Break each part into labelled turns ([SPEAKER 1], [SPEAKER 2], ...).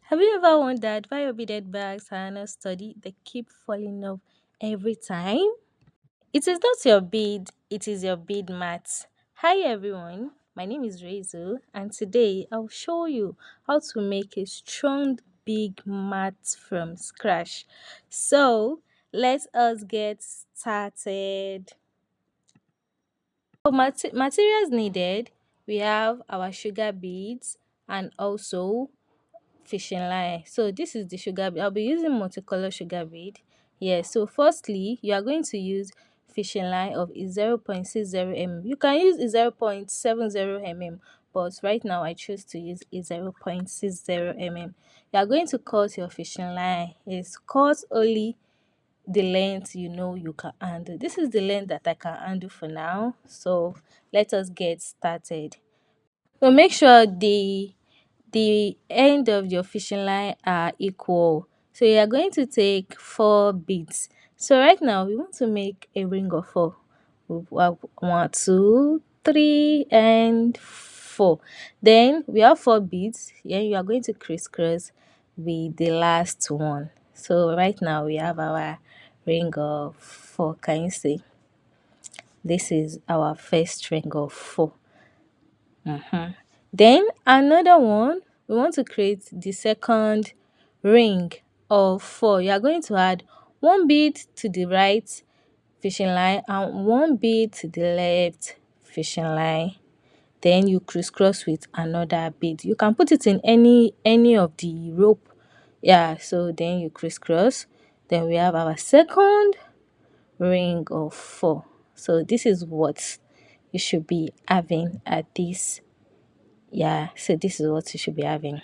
[SPEAKER 1] Have you ever wondered why your beaded bags are not sturdy? They keep falling off every time. It is not your bead, it is your bead mat. Hi everyone, my name is Rezu, and today I'll show you how to make a strong big mat from scratch. So let us get started. Materials needed, we have our sugar beads and also fishing line. So this is the sugar bead. I'll be using multicolor sugar bead. Yes, so firstly you are going to use fishing line of 0.60 mm. You can use 0.70 mm, but right now I choose to use 0.60 mm. You are going to cut your fishing line. It's cut only the length you know you can handle. This is the length that I can handle for now, so let us get started. So make sure the end of your fishing line are equal. So you are going to take 4 beads. So right now we want to make a ring of 4. We have 1, 2, 3, and 4. Then we have 4 beads. Then you are going to crisscross with the last one. So right now we have our ring of 4. Can you see? This is our first ring of 4. Then another one, we want to create the second ring of 4. You are going to add 1 bead to the right fishing line and 1 bead to the left fishing line. Then you crisscross with another bead. You can put it in any of the rope. Yeah, so then you crisscross. Then we have our second ring of 4. So this is what you should be having at this. Yeah, so this is what you should be having.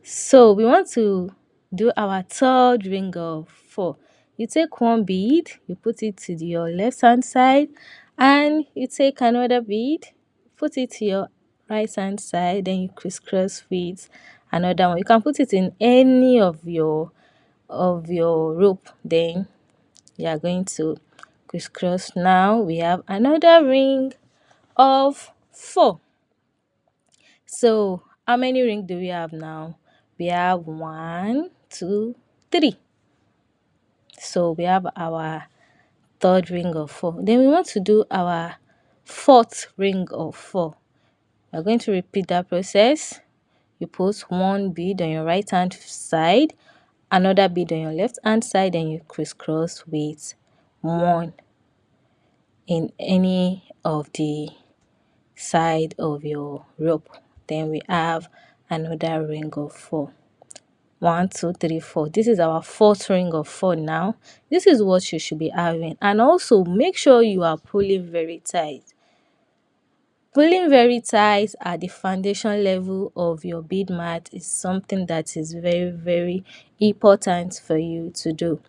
[SPEAKER 1] So we want to do our third ring of 4. You take 1 bead, you put it to your left hand side, and you take another bead, put it to your right hand side, then you crisscross with another one. You can put it in any of your rope. Then you are going to crisscross. Now we have another ring of 4. So how many rings do we have now? We have 1, 2, 3. So we have our third ring of 4. Then we want to do our fourth ring of 4. We're going to repeat that process. You put 1 bead on your right hand side, another bead on your left hand side, and you crisscross with 1 in any of the side of your rope. Then we have another ring of 4. 1, 2, 3, 4. This is our fourth ring of 4 now. This is what you should be having. And also make sure you are pulling very tight. Pulling very tight at the foundation level of your bead mat is something that is very important for you to do.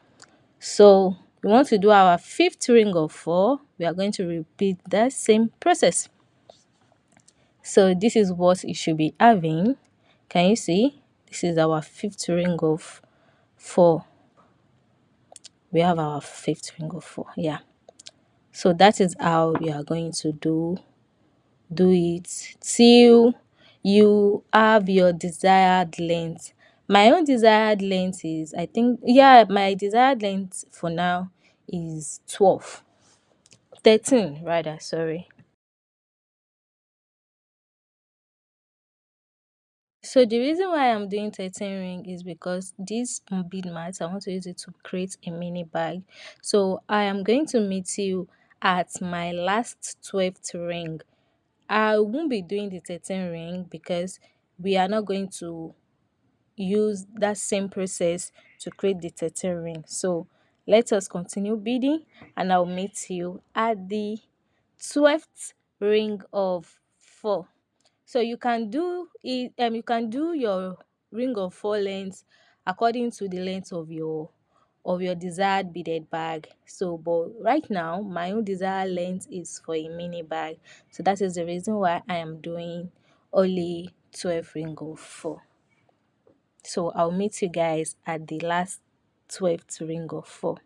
[SPEAKER 1] So we want to do our fifth ring of 4. We are going to repeat that same process. So this is what you should be having. Can you see? This is our fifth ring of 4. We have our fifth ring of 4. Yeah. So that is how we are going to do it till you have your desired length. My own desired length is, I think, yeah, my desired length for now is 12. 13 rather, sorry. So the reason why I'm doing 13 ring is because this bead mat, I want to use it to create a mini bag. So I am going to meet you at my last 12th ring. I won't be doing the 13 ring because we are not going to use that same process to create the 13 ring. So let us continue beading and I'll meet you at the 12th ring of 4. So you can do it, you can do your ring of 4 lengths according to the length of your desired beaded bag. So but right now my own desired length is for a mini bag. So that is the reason why I am doing only 12 ring of 4. So I'll meet you guys at the last 12th ring of 4.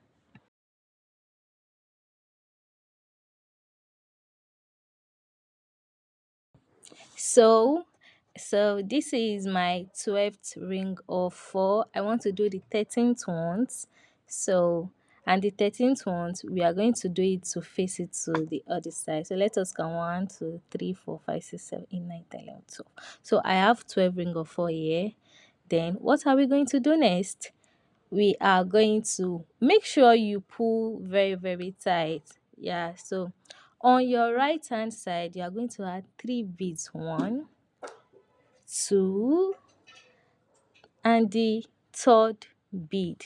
[SPEAKER 1] So So this is my 12th ring of 4. I want to do the 13th ones. So, and the 13th ones, we are going to do it to face it to the other side. So let us count 1, 2, 3, 4, 5, 6, 7, 8, 9, 10, 11, 12. So I have 12 ring of 4 here. Then what are we going to do next? We are going to make sure you pull very, very tight. Yeah, so on your right hand side, you are going to add 3 beads. 1, 2, and the third bead.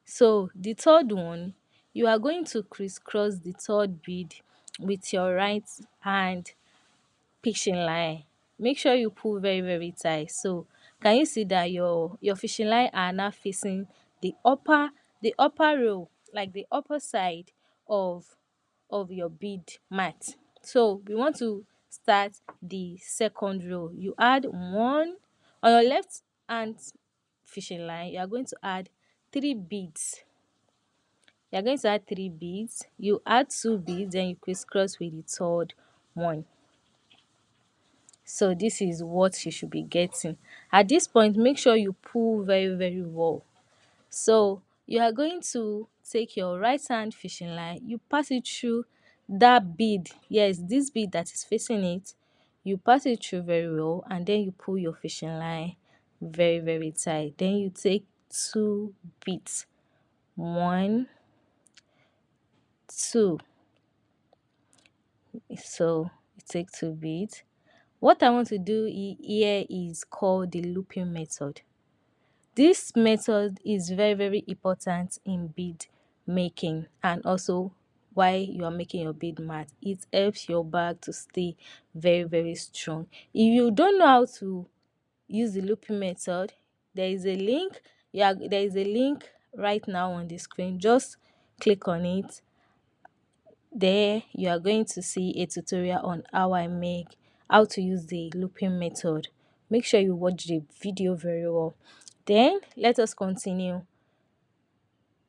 [SPEAKER 1] So the third one, you are going to crisscross the third bead with your right hand fishing line. Make sure you pull very, very tight. So can you see that your fishing line are now facing the upper row, like the upper side of your bead mat. So we want to start the second row. You add 1 on your left hand fishing line. You are going to add 3 beads. You are going to add 3 beads. You add 2 beads, then you crisscross with the third one. So this is what you should be getting. At this point, make sure you pull very, very well. So you are going to take your right hand fishing line, you pass it through that bead. Yes, this bead that is facing it, you pass it through very well, and then you pull your fishing line very, very tight. Then you take 2 beads. 1, 2. So you take 2 beads. What I want to do here is called the looping method. This method is very, very important in bead making, and also while you are making your bead mat. It helps your bag to stay very, very strong. If you don't know how to use the looping method, there is a link. Yeah, there is a link right now on the screen. Just click on it. There you are going to see a tutorial on how to use the looping method. Make sure you watch the video very well. Then let us continue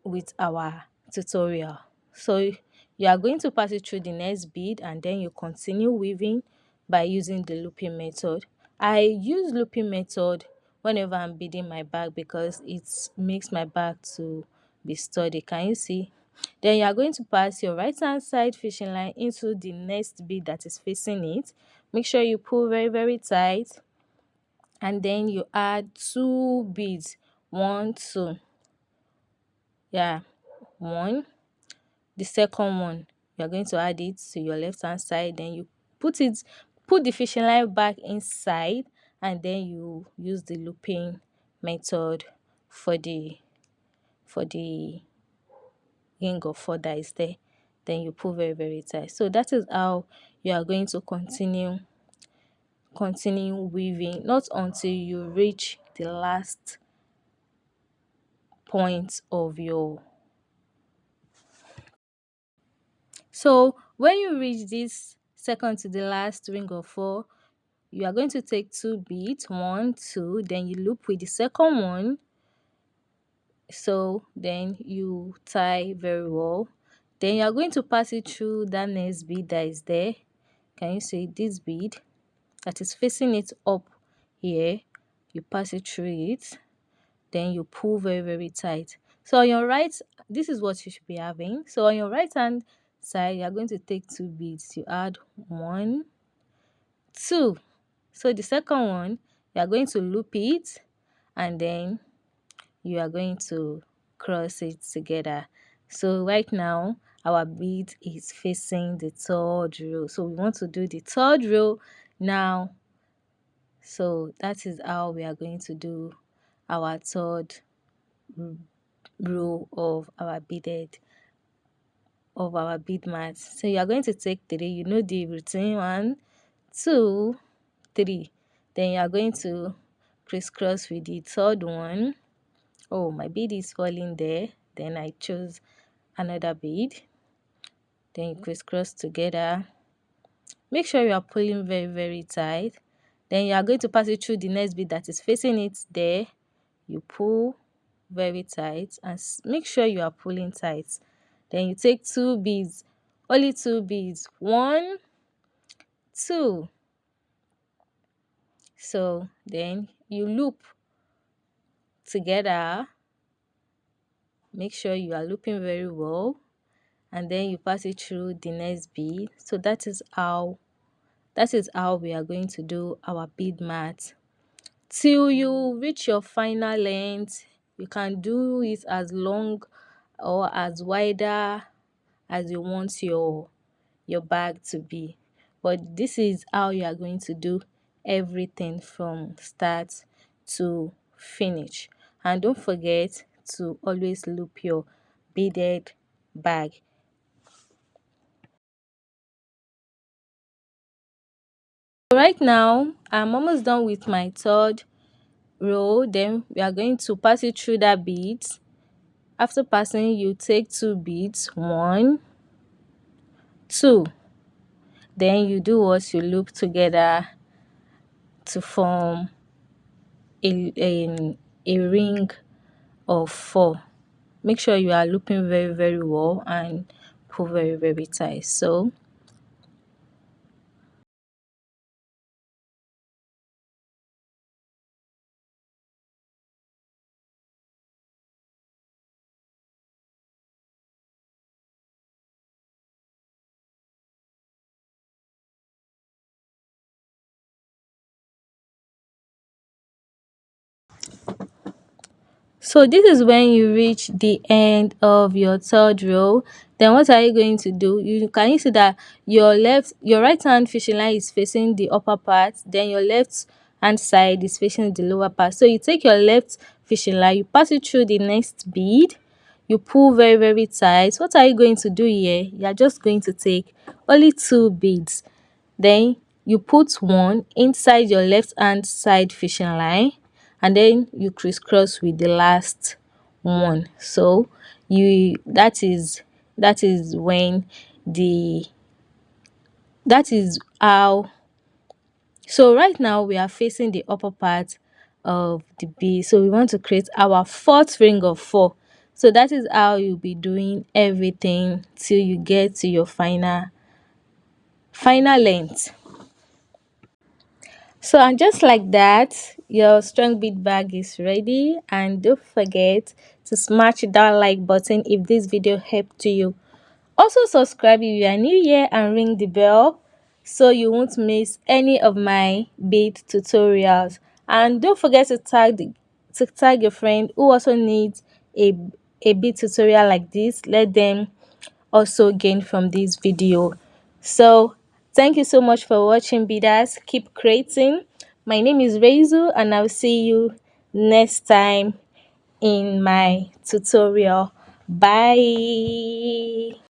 [SPEAKER 1] with our tutorial. So you are going to pass it through the next bead, and then you continue weaving by using the looping method. I use looping method whenever I'm beading my bag because it makes my bag to be sturdy. Can you see? Then you are going to pass your right hand side fishing line into the next bead that is facing it. Make sure you pull very, very tight, and then you add 2 beads. 1, 2. Yeah, 1. The second one, you are going to add it to your left hand side. Then you put the fishing line back inside, and then you use the looping method for the ring of 4 that is there. Then you pull very, very tight. So that is how you are going to continue weaving, not until you reach the last point of your. So when you reach this second to the last ring of 4, you are going to take 2 beads. 1, 2. Then you loop with the second one. So then you tie very well. Then you are going to pass it through that next bead that is there. Can you see this bead that is facing it up here? You pass it through it. Then you pull very, very tight. So on your right, this is what you should be having. So on your right hand side, you are going to take 2 beads. You add 1, 2. So the second one, you are going to loop it, and then you are going to cross it together. So right now our bead is facing the third row. So we want to do the third row now. So that is how we are going to do our third row of our bead mat. So you are going to take 3. You know the routine. 1, 2, 3. Then you are going to crisscross with the third one. Oh, my bead is falling there. Then I chose another bead. Then you crisscross together. Make sure you are pulling very, very tight. Then you are going to pass it through the next bead that is facing it there. You pull very tight, and make sure you are pulling tight. Then you take 2 beads, only 2 beads. 1, 2. So then you loop together. Make sure you are looping very well, and then you pass it through the next bead. So that is how we are going to do our bead mat till you reach your final length. You can do it as long or as wider as you want your bag to be, but this is how you are going to do everything from start to finish. And don't forget to always loop your beaded bag. Right now I'm almost done with my third row. Then we are going to pass it through that beads. After passing, you take two beads, one, two. Then you do what? You loop together to form a ring of four. Make sure you are looping very, very well and pull very, very tight. So this is when you reach the end of your third row. Then what are you going to do? You see that your right hand fishing line is facing the upper part, then your left hand side is facing the lower part. So you take your left fishing line, you pass it through the next bead, you pull very, very tight. What are you going to do here? You are just going to take only two beads. Then you put one inside your left hand side fishing line, and then you crisscross with the last one. So you that is when the that is how. So right now we are facing the upper part of the bee, so we want to create our fourth ring of four. So that is how you'll be doing everything till you get to your final length. So and just like that, your strong bead bag is ready. And don't forget to smash that like button if this video helped you. Also subscribe if you are new here and ring the bell so you won't miss any of my bead tutorials. And don't forget to tag your friend who also needs a bead tutorial like this. Let them also gain from this video. So thank you so much for watching, beaders. Keep creating. My name is Rezu, and I'll see you next time in my tutorial. Bye.